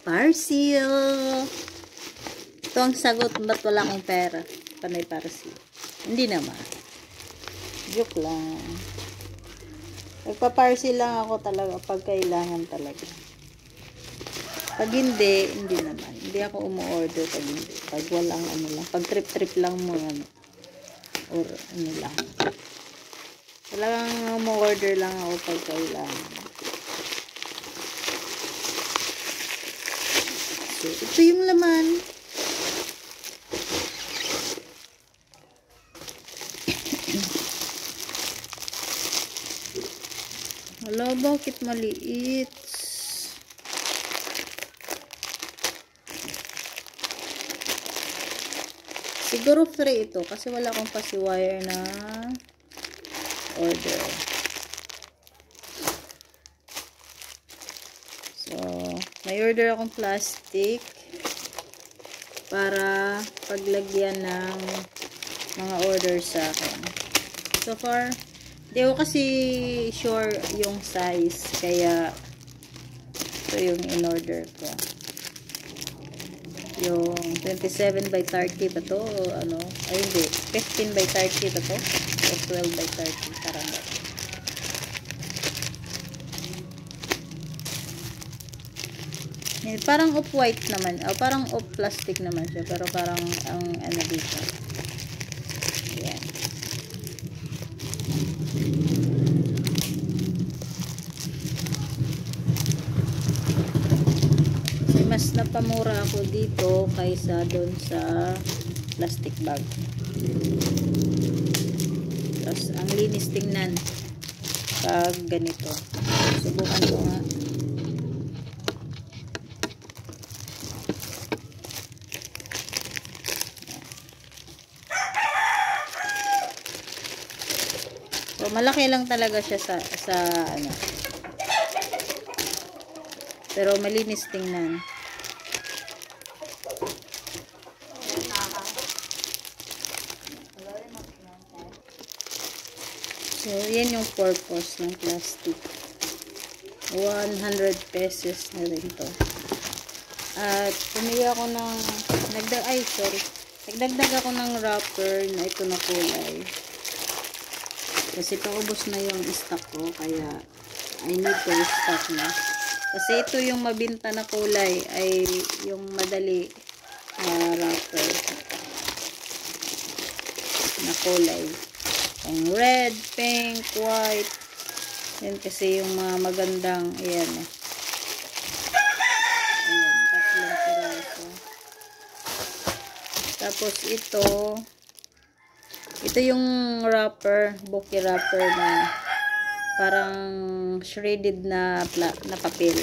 Parcel! Ito ang sagot, ba't wala akong pera? Panay parcel. Hindi naman. Joke lang. Nagpa-parcel lang ako talaga pag kailangan talaga. Pag hindi, hindi naman. Hindi ako umu-order pag hindi. Pag walang ano lang. Pag trip-trip lang mo ano. Or ano lang. Talagang umu-order lang ako pag kailangan. So, ito yung laman. Wala, bakit maliit? Siguro free ito kasi wala akong pasiwire na order. So, may order akong plastic para paglagyan ng mga order sa akin. So far, di ako kasi sure yung size, kaya ito yung in-order ko. Yung 27 by 30 ba to? O ano? Ay hindi. 15 by 30 ba to? O 12 by 30. Parang ba? Parang off-white naman. O, parang off-plastic naman siya. Pero parang ang ano dito. Ayan. Mas napamura ako dito kaysa doon sa plastic bag. Tapos ang linis tingnan pag ganito. Subukan ko nga. So malaki lang talaga siya sa ano. Pero malinis tingnan. So, yan yung purpose ng plastic. 100 pesos na rin to. At pumili ako ng nagdagdag ako ng wrapper na ito na kulay. Kasi paubos na yung stock ko, kaya I need to restock na. Kasi ito yung mabinta na kulay ay yung madali wrapper na kulay. Ang red, pink, white. Yan kasi yung mga magandang, ayan eh. Ayan, tatlong piraso. Tapos ito yung wrapper, bouquet wrapper na parang shredded na papel.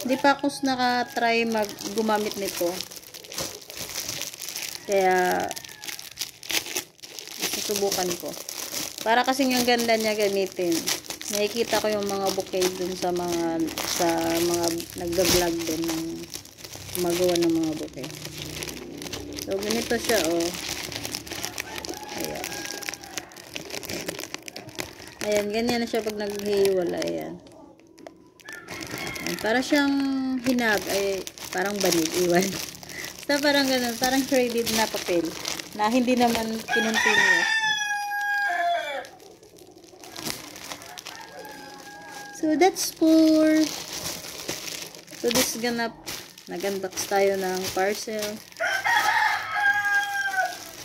Hindi pa ako naka-try gumamit nito. Kaya susubukan ko. Para kasing yung ganda niya gamitin. Nakikita ko yung mga bouquet dun sa mga nagga-vlog din ng magawa ng mga bouquet. So ganito siya oh. Ayan. Ayan, ganyan na siya pag naghihiwala. Ayan. Ayan. Para siyang hinag ay parang banig iwan. Basta parang ganun, parang shredded na papel na hindi naman kinontinue. So that's for this ganap. Nag-unbox tayo ng parcel.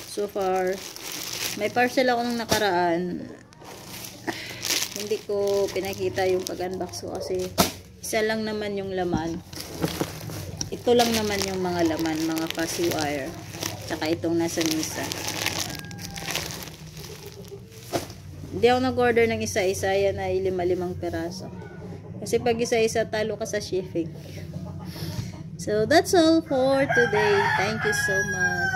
So far, may parcel ako nung nakaraan. Hindi ko pinakita yung pag-unbox ko kasi isa lang naman yung laman. Ito lang naman yung mga laman, mga fuzzy wire. Tsaka itong nasa misa. Hindi ako nag-order ng isa-isa. Yan ay 5 peraso. Kasi pag isa-isa, talo ka sa shipping. So, that's all for today. Thank you so much.